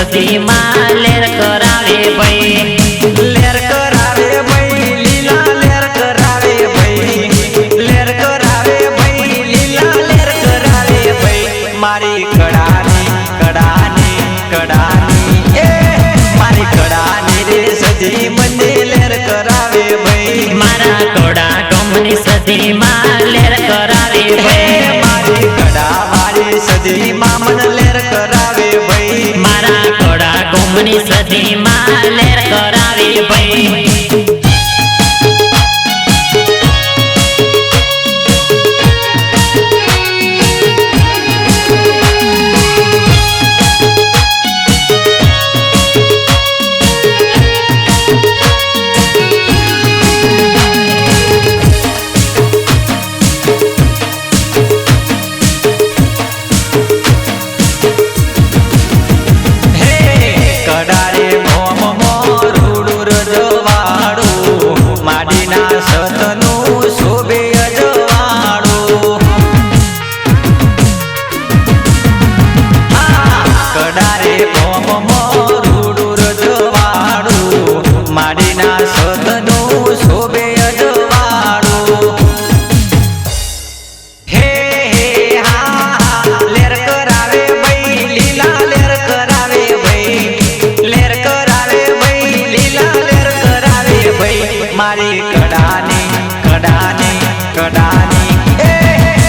सदी मां लेर करावे भाई, लेर करावे भाई लीला लेर करावे भाई, लेर करावे भाई लीला लेर करावे भाई। मारी कड़ानी कड़ानी कड़ानी ए मारी कड़ानी रे सदी मने लेर करावे भाई, मारा कोड़ा कोमनी सदी मां लेर करावे भाई, मारी कड़ा मारी सदी मां मन लेर करावे भाई, मारा कोड़ा कोमनी सदी मां लेर करावे भाई। कडारे मोम मोरूडू रजवाड़ू माडीना सतनु शोभे अजवाड़ू, कडारे मोम मोरूडू रजवाड़ू माडीना सतनु शोभे अजवाड़ू। हे हे हा लेर करावे भाई लीला लेर करावे भाई, लेर करावे भाई लीला लेर करावे भाई। मारी कड़ानी कड़ानी कड़ानी ए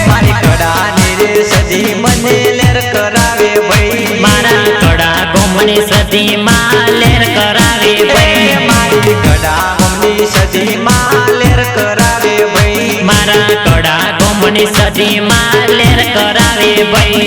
मारी कड़ानी रे सदी मने लेर करावे भाई, मारा कोड़ा कोमनी सदी मां लेर करावे भाई, मारी कड़ा मनी सदी मां लेर करावे भाई, मारा कोड़ा कोमनी सदी मां लेर करावे भाई।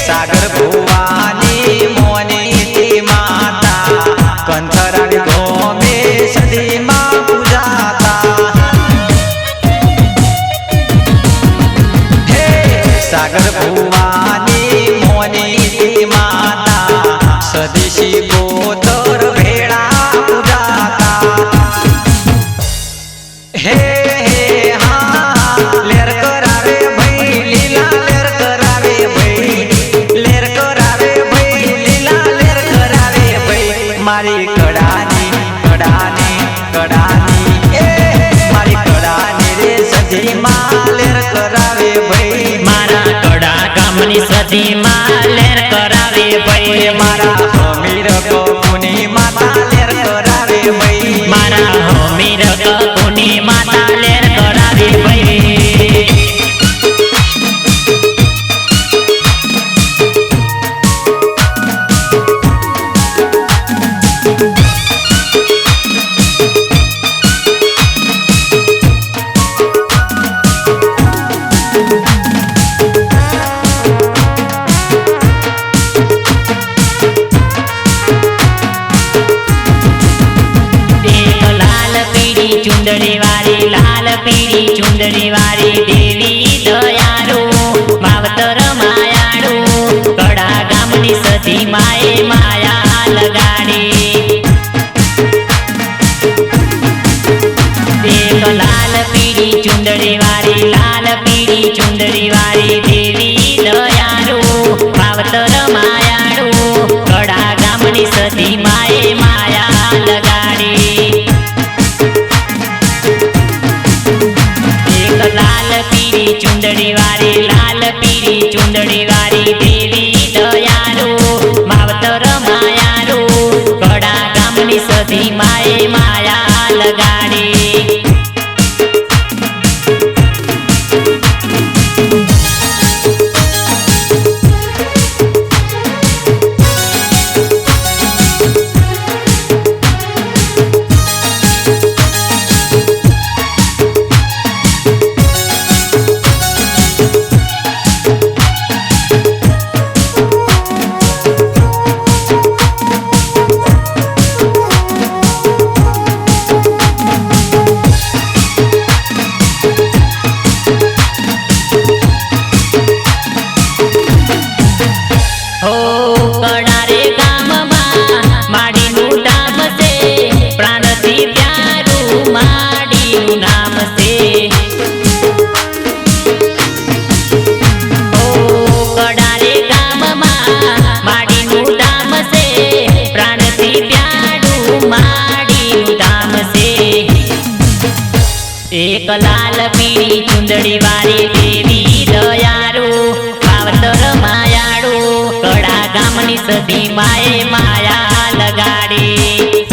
सागर भुवानी मोनी ती माता कंथरानी गोमे सदी मां पूजाता, हे सागर भुवानी मोनी ती माता सदीशी गोतर भेड़ा पूजाता। हे हे हा लेर करावे भाई लीला लेर करावे भाई, लेर करावे भाई लीला लेर करावे भाई। मारी कड़ानी कड़ानी कड़ानी ए मारी कड़ानी रे सदी मां लेर करावे भाई, मारा कोड़ा कोमनी सदी मां लेर करावे भाई, मारा हमीर को पुनी माता लेर करावे भाई, मारा होमीर कुनी माता लेर करावे भाई। चुंदड़ी वाली लाल पीड़ी चुंदड़ी वाली देवी दयाळु मावतर मायाळु कड़ा गामनी सदी माए माया लगाड़ी, एक लाल पीड़ी चुंदड़ी वाली लाल पीड़ी चुंदड़ी वाली देवी दयाळु मावतर मायाळु कड़ा गामनी सदी माए माया लगाड़ी। लाल पीड़ी चुंदड़ी वाली लाल पीड़ी चुंदड़ी वाली देवी दयाळु मावतर ગામની સધી માએ માયા લગાડી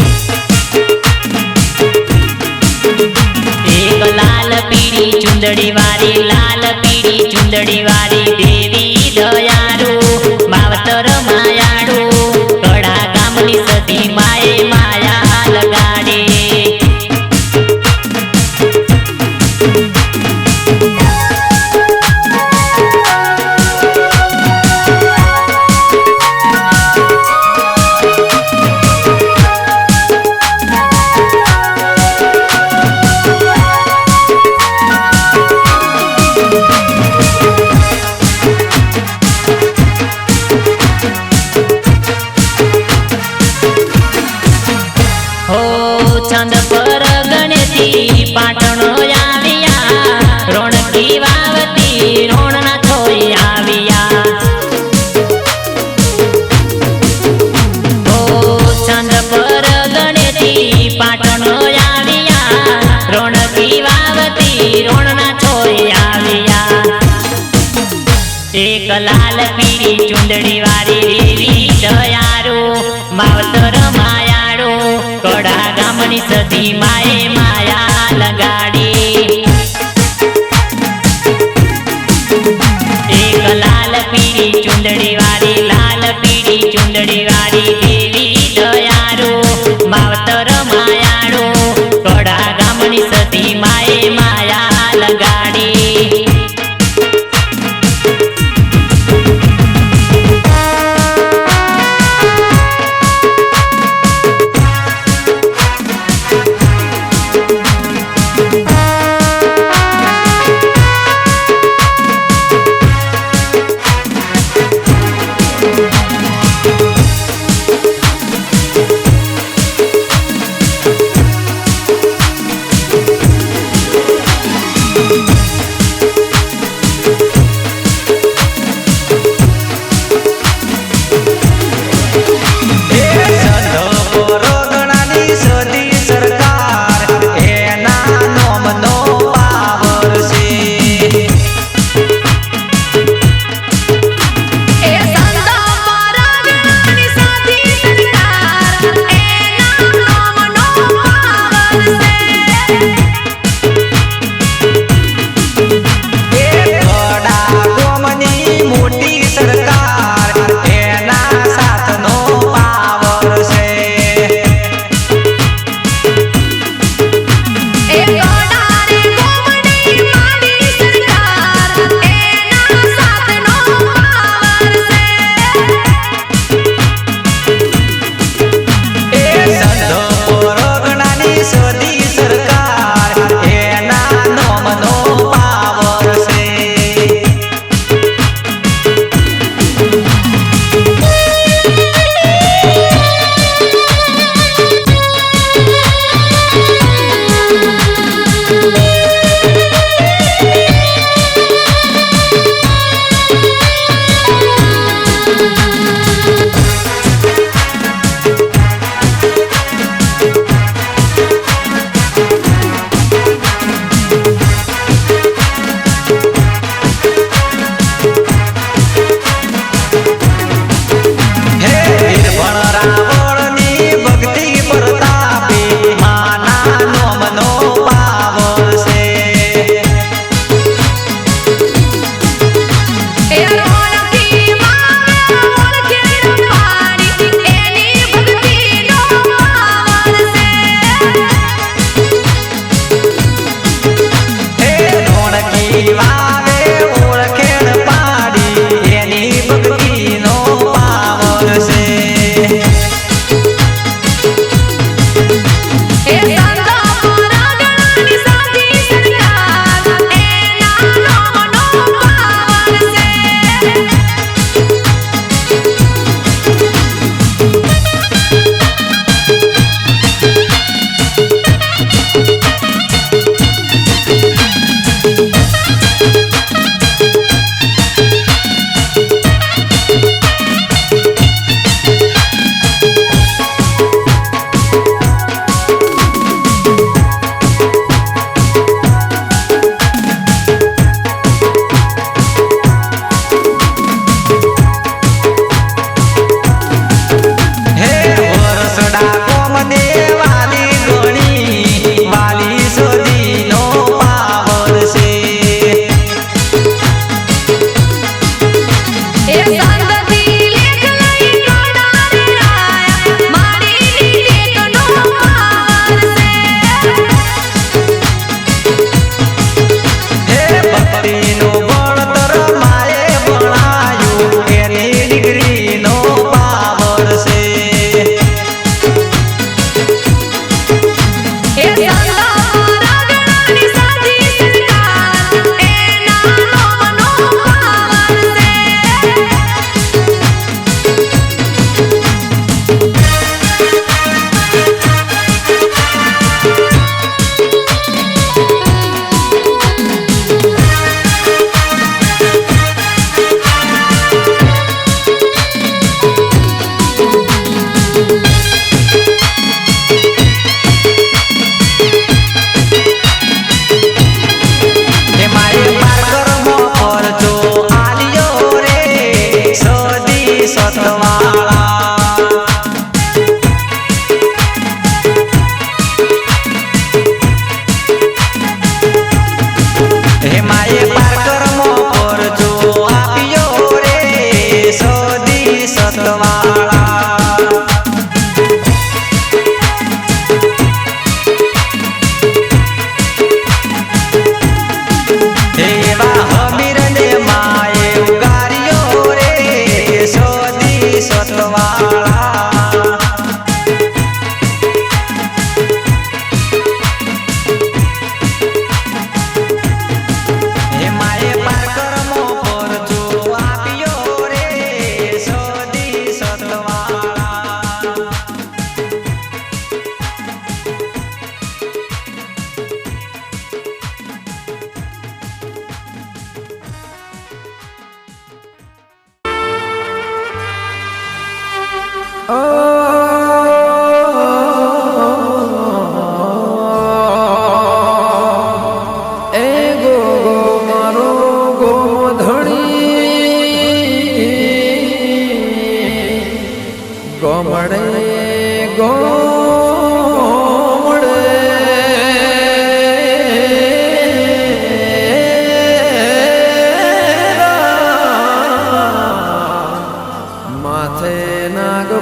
એક લાલ પીળી ચુંદડી વાળી લાલ પીળી ચુંદડી વાળી દેવી દયાળુ માવતર માયાળુ કડા ગામની સધી માએ માયા લગાડી છંદ પર ગણેતી પાટણો આવ્યા રોણકી વાવતી રોણના થોઈ આવ્યા છંદ પર ગણેતી પાટણો આવ્યા રોણકી વાવતી રોણના થોઈ આવ્યા એક લાલ પીળી ચુંદડી વાળી દેવી દયાળુ માવતર માયાળુ કડા ગામની સધી માએ માયા લગાડી એક લાલ પીળી ચુંદડી વાળી લાલ પીળી ચુંદડી વાળી દેવી દયાળુ માવતર માયાળુ કડા ગામની સધી માએ માયા લગાડી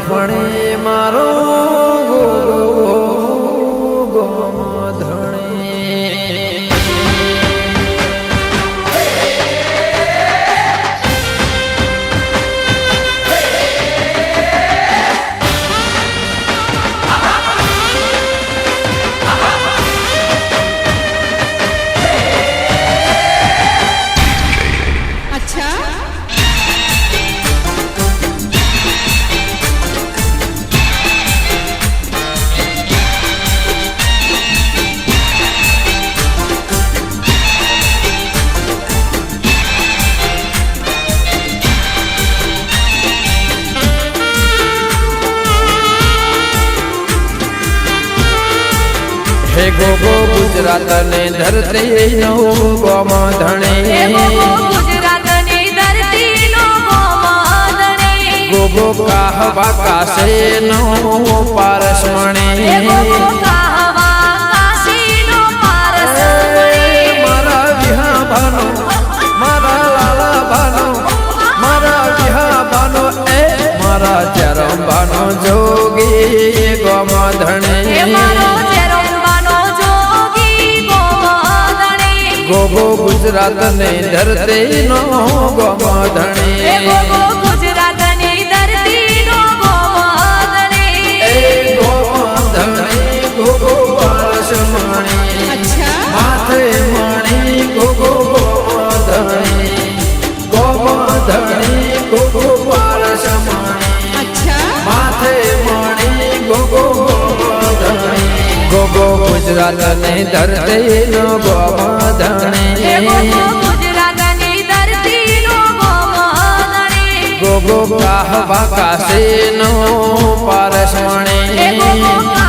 ફણી મારો ગોધણી હે ગોગો ગુજરાત ને ધરતી નો ગોમધણી ગુજરાતની ધરતી નો ગોમધણી ગોગો કાહવા કાશે નો પારસમણી મારા વિહા ભાનો મારા લાલા ભાનો મારા વિહા ભાનો એ મારા ચરમ ભાનો જોગી ગોમધણી ગોગો ગુજરાત ને ધરતી નો ગોમધણી ગુજરાતની ધરતી નો ગોમધણી ગોમધણી ગોગો પારસમણી માથે મણી ગોગો ગોમધણી ગોમધણી ગોગો પારસમણી માથે મણી ગોગો ગોમધણી ગોગો ગુજરાત ને ધરતી નો ગોમધણી ગુજરાતની ધરતી નો ગોમધણી ગોગો કાહવા કાશે નો પારસમણી